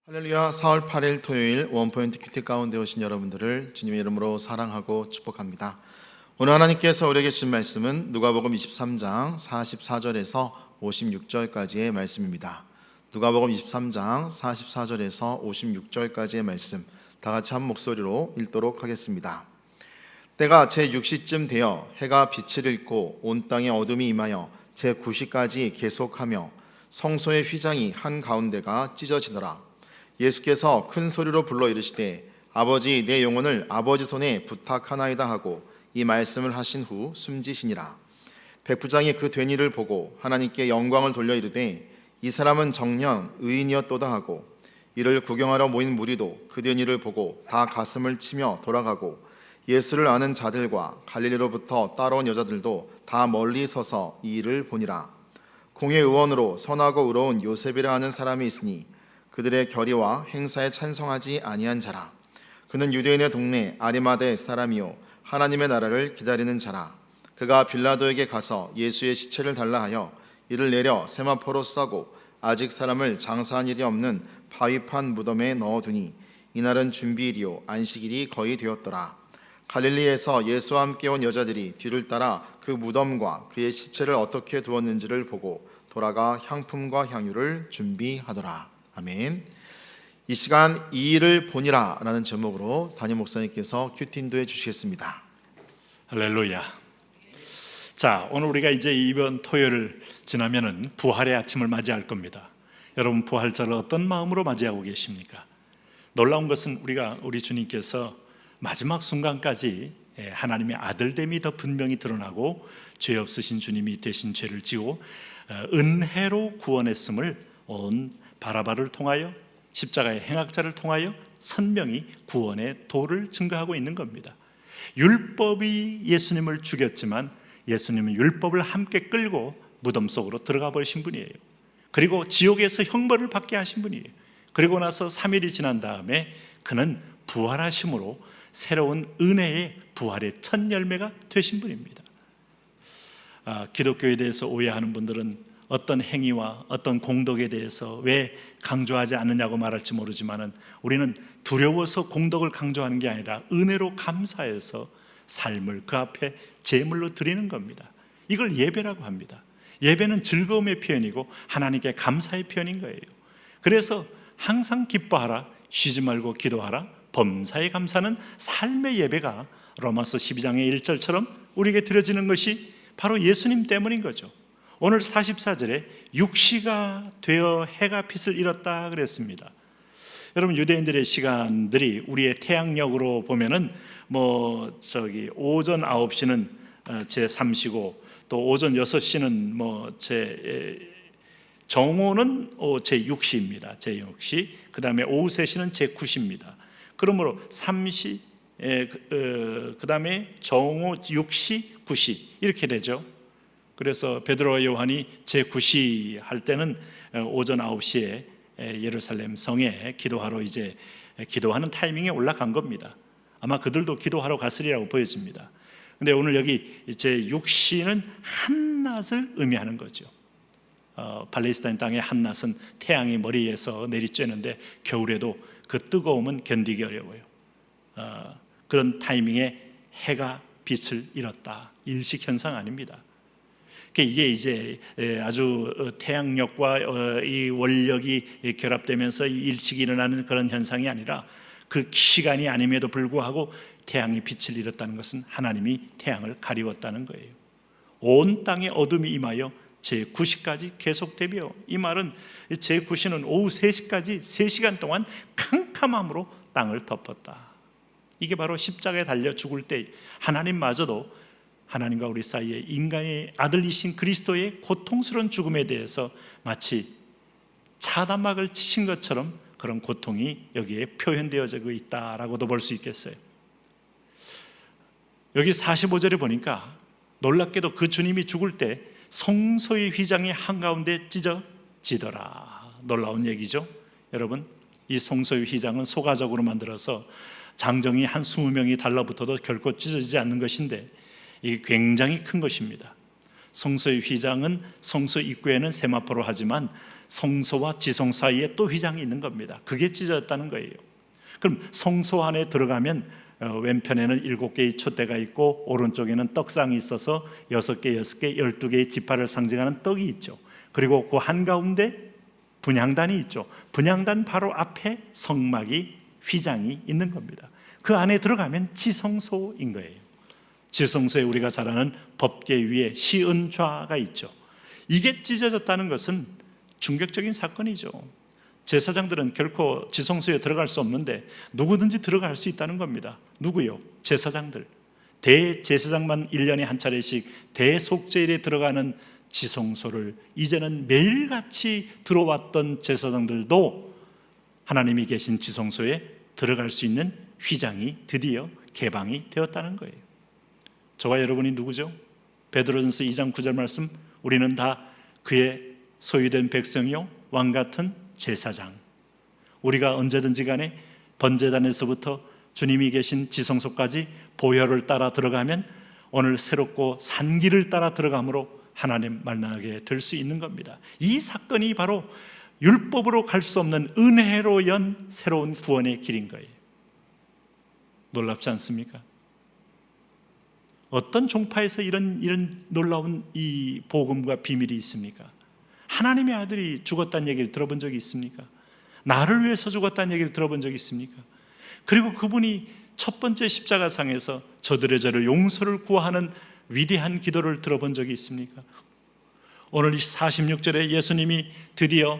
할렐루야. 4월 8일 토요일 원포인트 큐티 가운데 오신 여러분들을 주님의 이름으로 사랑하고 축복합니다. 오늘 하나님께서 우리에게 주신 말씀은 누가복음 23장 44절에서 56절까지의 말씀입니다. 누가복음 23장 44절에서 56절까지의 말씀 다 같이 한 목소리로 읽도록 하겠습니다. 때가 제6시쯤 되어 해가 빛을 잃고 온 땅에 어둠이 임하여 제9시까지 계속하며 성소의 휘장이 한가운데가 찢어지더라. 예수께서 큰 소리로 불러 이르시되 아버지 내 영혼을 아버지 손에 부탁하나이다 하고 이 말씀을 하신 후 숨지시니라. 백부장이 그 된 일을 보고 하나님께 영광을 돌려 이르되 이 사람은 정녕 의인이었도다 하고 이를 구경하러 모인 무리도 그 된 일을 보고 다 가슴을 치며 돌아가고 예수를 아는 자들과 갈릴리로부터 따라온 여자들도 다 멀리 서서 이 일을 보니라. 공회 의원으로 선하고 의로운 요셉이라 하는 사람이 있으니 그들의 결의와 행사에 찬성하지 아니한 자라. 그는 유대인의 동네 아리마대 사람이요 하나님의 나라를 기다리는 자라. 그가 빌라도에게 가서 예수의 시체를 달라 하여 이를 내려 세마포로 싸고 아직 사람을 장사한 일이 없는 바위판 무덤에 넣어두니 이날은 준비일이요 안식일이 거의 되었더라. 갈릴리에서 예수와 함께 온 여자들이 뒤를 따라 그 무덤과 그의 시체를 어떻게 두었는지를 보고 돌아가 향품과 향유를 준비하더라. 아멘. 이 시간 이 일을 보니라 라는 제목으로 담임 목사님께서 큐티 인도해 주시겠습니다. 할렐루야. 자, 오늘 우리가 이제 이번 토요일을 지나면은 부활의 아침을 맞이할 겁니다. 여러분 부활절을 어떤 마음으로 맞이하고 계십니까? 놀라운 것은 우리 주님께서 마지막 순간까지 하나님의 아들됨이 더 분명히 드러나고 죄 없으신 주님이 대신 죄를 지고 은혜로 구원했음을 온 바라바를 통하여 십자가의 행악자를 통하여 선명히 구원의 도를 증거하고 있는 겁니다. 율법이 예수님을 죽였지만 예수님은 율법을 함께 끌고 무덤 속으로 들어가 버리신 분이에요. 그리고 지옥에서 형벌을 받게 하신 분이에요. 그리고 나서 3일이 지난 다음에 그는 부활하심으로 새로운 은혜의 부활의 첫 열매가 되신 분입니다. 기독교에 대해서 오해하는 분들은 어떤 행위와 어떤 공덕에 대해서 왜 강조하지 않느냐고 말할지 모르지만 우리는 두려워서 공덕을 강조하는 게 아니라 은혜로 감사해서 삶을 그 앞에 제물로 드리는 겁니다. 이걸 예배라고 합니다. 예배는 즐거움의 표현이고 하나님께 감사의 표현인 거예요. 그래서 항상 기뻐하라, 쉬지 말고 기도하라, 범사에 감사는 삶의 예배가 로마서 12장의 1절처럼 우리에게 드려지는 것이 바로 예수님 때문인 거죠. 오늘 44절에 6시가 되어 해가 빛을 잃었다 그랬습니다. 여러분 유대인들의 시간들이 우리의 태양력으로 보면은 오전 9시는 제3시고 또 오전 6시는 정오는 제6시입니다. 제6시. 그다음에 오후 3시는 제9시입니다. 그러므로 3시 그다음에 정오 6시 9시 이렇게 되죠. 그래서 베드로와 요한이 제9시 할 때는 오전 9시에 예루살렘 성에 기도하러 이제 기도하는 타이밍에 올라간 겁니다. 아마 그들도 기도하러 갔으리라고 보여집니다. 근데 오늘 여기 제6시는 한낮을 의미하는 거죠. 팔레스타인 땅의 한낮은 태양이 머리에서 내리쬐는데 겨울에도 그 뜨거움은 견디기 어려워요. 그런 타이밍에 해가 빛을 잃었다. 일식 현상 아닙니다. 이게 이제 아주 태양력과 이 원력이 결합되면서 일식이 일어나는 그런 현상이 아니라 그 시간이 아님에도 불구하고 태양이 빛을 잃었다는 것은 하나님이 태양을 가리웠다는 거예요. 온 땅에 어둠이 임하여 제9시까지 계속되며, 이 말은 제9시는 오후 3시까지 3시간 동안 캄캄함으로 땅을 덮었다. 이게 바로 십자가에 달려 죽을 때 하나님마저도 하나님과 우리 사이에 인간의 아들이신 그리스도의 고통스러운 죽음에 대해서 마치 차단막을 치신 것처럼 그런 고통이 여기에 표현되어지고 있다라고도 볼 수 있겠어요. 여기 45절에 보니까 놀랍게도 그 주님이 죽을 때 성소의 휘장이 한가운데 찢어지더라. 놀라운 얘기죠. 여러분, 이 성소의 휘장은 소가적으로 만들어서 장정이 한 20명이 달라붙어도 결코 찢어지지 않는 것인데 이게 굉장히 큰 것입니다. 성소의 휘장은 성소 입구에는 세마포로 하지만 성소와 지성 사이에 또 휘장이 있는 겁니다. 그게 찢어졌다는 거예요. 그럼 성소 안에 들어가면 왼편에는 7개의 촛대가 있고 오른쪽에는 떡상이 있어서 6개, 12개의 지파를 상징하는 떡이 있죠. 그리고 그 한가운데 분향단이 있죠. 분향단 바로 앞에 성막이 휘장이 있는 겁니다. 그 안에 들어가면 지성소인 거예요. 지성소에 우리가 잘 아는 법궤 위에 시은좌가 있죠. 이게 찢어졌다는 것은 충격적인 사건이죠. 제사장들은 결코 지성소에 들어갈 수 없는데 누구든지 들어갈 수 있다는 겁니다. 누구요? 제사장들. 대제사장만 1년에 한 차례씩 대속죄일에 들어가는 지성소를 이제는 매일같이 들어왔던 제사장들도 하나님이 계신 지성소에 들어갈 수 있는 휘장이 드디어 개방이 되었다는 거예요. 저와 여러분이 누구죠? 베드로전서 2장 9절 말씀, 우리는 다 그의 소유된 백성이요 왕 같은 제사장. 우리가 언제든지 간에 번제단에서부터 주님이 계신 지성소까지 보혈을 따라 들어가면 오늘 새롭고 산 길을 따라 들어감으로 하나님 만나게 될 수 있는 겁니다. 이 사건이 바로 율법으로 갈 수 없는 은혜로 연 새로운 구원의 길인 거예요. 놀랍지 않습니까? 어떤 종파에서 이런 놀라운 이 복음과 비밀이 있습니까? 하나님의 아들이 죽었다는 얘기를 들어본 적이 있습니까? 나를 위해서 죽었다는 얘기를 들어본 적이 있습니까? 그리고 그분이 첫 번째 십자가상에서 저들의 죄를 용서를 구하는 위대한 기도를 들어본 적이 있습니까? 오늘 46절에 예수님이 드디어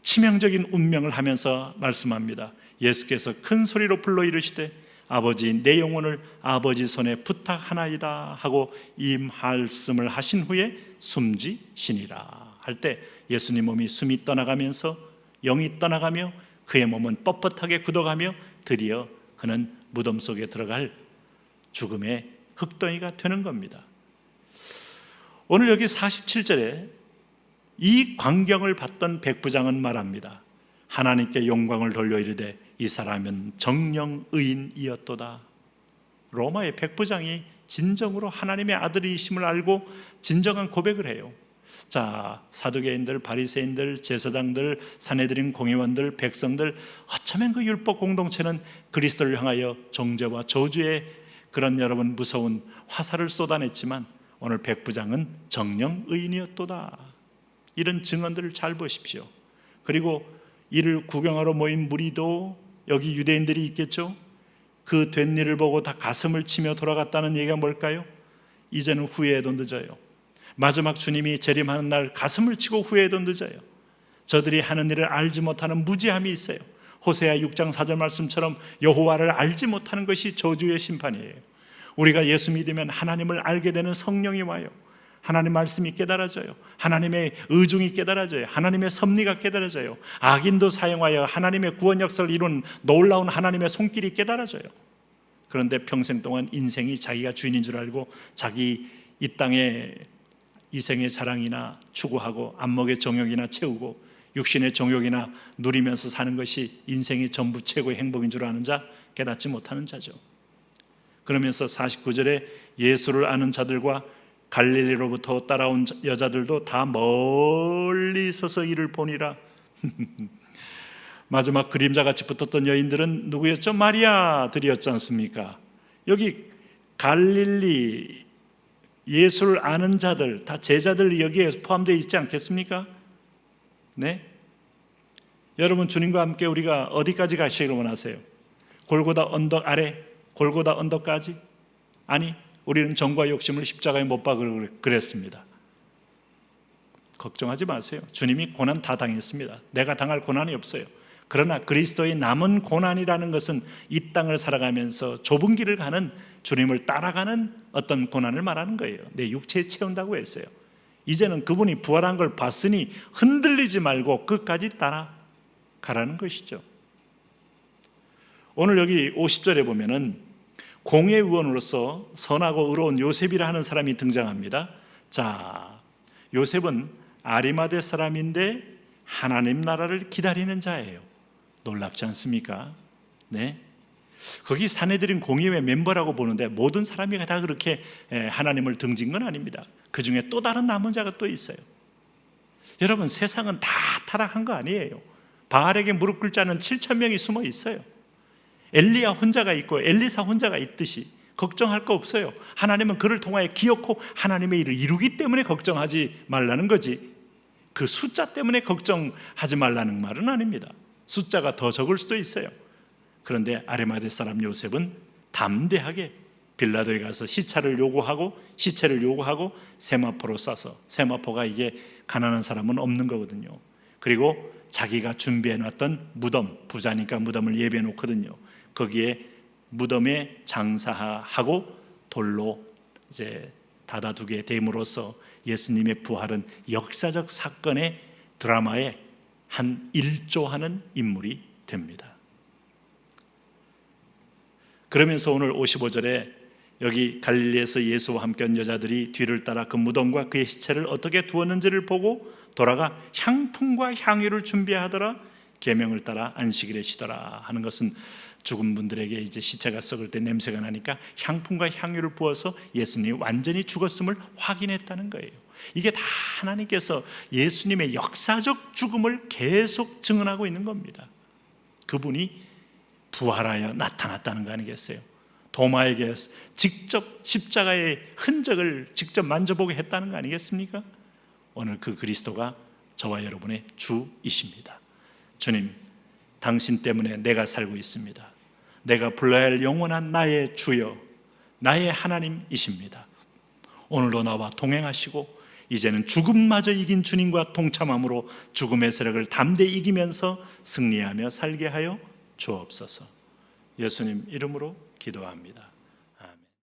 치명적인 운명을 하면서 말씀합니다. 예수께서 큰 소리로 불러 이르시되 아버지 내 영혼을 아버지 손에 부탁하나이다 하고 이 말씀을 하신 후에 숨지시니라 할 때 예수님 몸이 숨이 떠나가면서 영이 떠나가며 그의 몸은 뻣뻣하게 굳어가며 드디어 그는 무덤 속에 들어갈 죽음의 흙덩이가 되는 겁니다. 오늘 여기 47절에 이 광경을 봤던 백부장은 말합니다. 하나님께 영광을 돌려 이르되 이 사람은 정령 의인이었도다. 로마의 백부장이 진정으로 하나님의 아들이심을 알고 진정한 고백을 해요. 자, 사두개인들, 바리새인들, 제사장들, 산헤드린 공의원들, 백성들, 어쩌면 그 율법 공동체는 그리스도를 향하여 정죄와 저주의 그런 여러분 무서운 화살을 쏟아냈지만 오늘 백부장은 정령 의인이었도다. 이런 증언들을 잘 보십시오. 그리고 이를 구경하러 모인 무리도 여기 유대인들이 있겠죠. 그 된 일을 보고 다 가슴을 치며 돌아갔다는 얘기가 뭘까요? 이제는 후회해도 늦어요. 마지막 주님이 재림하는 날 가슴을 치고 후회해도 늦어요. 저들이 하는 일을 알지 못하는 무지함이 있어요. 호세아 6장 4절 말씀처럼 여호와를 알지 못하는 것이 저주의 심판이에요. 우리가 예수 믿으면 하나님을 알게 되는 성령이 와요. 하나님 말씀이 깨달아져요. 하나님의 의중이 깨달아져요. 하나님의 섭리가 깨달아져요. 악인도 사용하여 하나님의 구원 역사를 이룬 놀라운 하나님의 손길이 깨달아져요. 그런데 평생 동안 인생이 자기가 주인인 줄 알고 자기 이 땅에 이생의 자랑이나 추구하고 안목의 정욕이나 채우고 육신의 정욕이나 누리면서 사는 것이 인생의 전부 최고의 행복인 줄 아는 자, 깨닫지 못하는 자죠. 그러면서 49절에 예수를 아는 자들과 갈릴리로부터 따라온 여자들도 다 멀리 서서 이를 보니라. 마지막 그림자같이 붙었던 여인들은 누구였죠? 마리아들이었지 않습니까? 여기 갈릴리 예수를 아는 자들, 다 제자들 여기에 포함되어 있지 않겠습니까? 네? 여러분 주님과 함께 우리가 어디까지 가시기를 원하세요? 골고다 언덕 아래, 골고다 언덕까지? 아니, 우리는 정과 욕심을 십자가에 못 박으려 그랬습니다. 걱정하지 마세요. 주님이 고난 다 당했습니다. 내가 당할 고난이 없어요. 그러나 그리스도의 남은 고난이라는 것은 이 땅을 살아가면서 좁은 길을 가는 주님을 따라가는 어떤 고난을 말하는 거예요. 내 육체에 채운다고 했어요. 이제는 그분이 부활한 걸 봤으니 흔들리지 말고 끝까지 따라가라는 것이죠. 오늘 여기 50절에 보면은 공의 의원으로서 선하고 의로운 요셉이라 하는 사람이 등장합니다. 자, 요셉은 아리마대 사람인데 하나님 나라를 기다리는 자예요. 놀랍지 않습니까? 네. 거기 산헤드린 공의회 멤버라고 보는데 모든 사람이 다 그렇게 하나님을 등진 건 아닙니다. 그 중에 또 다른 남은 자가 또 있어요. 여러분, 세상은 다 타락한 거 아니에요. 바알에게 무릎 꿇지 않은 7,000명이 숨어 있어요. 엘리야 혼자가 있고 엘리사 혼자가 있듯이 걱정할 거 없어요. 하나님은 그를 통하여 기어코 하나님의 일을 이루기 때문에 걱정하지 말라는 거지, 그 숫자 때문에 걱정하지 말라는 말은 아닙니다. 숫자가 더 적을 수도 있어요. 그런데 아리마대 사람 요셉은 담대하게 빌라도에 가서 시체를 요구하고 세마포로 싸서, 세마포가 이게 가난한 사람은 없는 거거든요. 그리고 자기가 준비해놨던 무덤, 부자니까 무덤을 예배해 놓거든요. 거기에 무덤에 장사하고 돌로 이제 닫아두게 됨으로써 예수님의 부활은 역사적 사건의 드라마에 한 일조하는 인물이 됩니다. 그러면서 오늘 55절에 여기 갈릴리에서 예수와 함께한 여자들이 뒤를 따라 그 무덤과 그의 시체를 어떻게 두었는지를 보고 돌아가 향품과 향유를 준비하더라. 계명을 따라 안식일에 쉬더라 하는 것은 죽은 분들에게 이제 시체가 썩을 때 냄새가 나니까 향품과 향유를 부어서 예수님이 완전히 죽었음을 확인했다는 거예요. 이게 다 하나님께서 예수님의 역사적 죽음을 계속 증언하고 있는 겁니다. 그분이 부활하여 나타났다는 거 아니겠어요? 도마에게 직접 십자가의 흔적을 직접 만져보게 했다는 거 아니겠습니까? 오늘 그 그리스도가 저와 여러분의 주이십니다. 주님, 당신 때문에 내가 살고 있습니다. 내가 불러야 할 영원한 나의 주여, 나의 하나님이십니다. 오늘도 나와 동행하시고 이제는 죽음마저 이긴 주님과 동참함으로 죽음의 세력을 담대히 이기면서 승리하며 살게 하여 주옵소서. 예수님 이름으로 기도합니다.